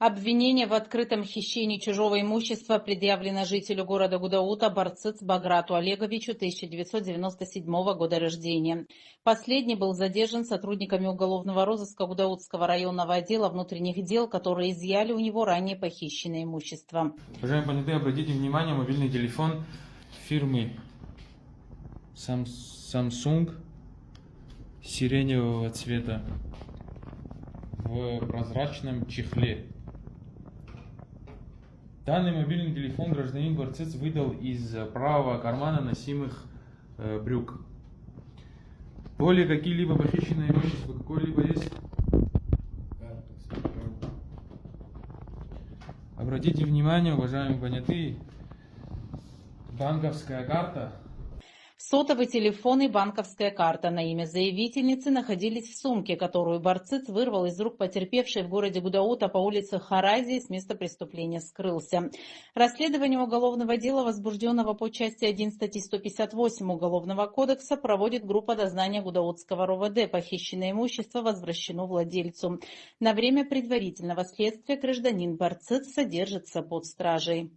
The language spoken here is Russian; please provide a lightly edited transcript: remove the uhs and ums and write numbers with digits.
Обвинение в открытом хищении чужого имущества предъявлено жителю города Гудаута Барцыц Баграту Олеговичу 1997 года рождения. Последний был задержан сотрудниками уголовного розыска Гудаутского районного отдела внутренних дел, которые изъяли у него ранее похищенное имущество. Уважаемые понятые, обратите внимание, мобильный телефон фирмы Samsung сиреневого цвета в прозрачном чехле. Данный мобильный телефон гражданин Барцыц выдал из правого кармана носимых брюк. Более какие-либо похищенные имущества какое-либо есть? Обратите внимание, уважаемые понятые, банковская карта. Сотовый телефон и банковская карта на имя заявительницы находились в сумке, которую Барцыц вырвал из рук потерпевшей в городе Гудаута по улице Харази и с места преступления скрылся. Расследование уголовного дела, возбужденного по части 1 статьи 158 Уголовного кодекса, проводит группа дознания Гудаутского РОВД. Похищенное имущество возвращено владельцу. На время предварительного следствия гражданин Барцыц содержится под стражей.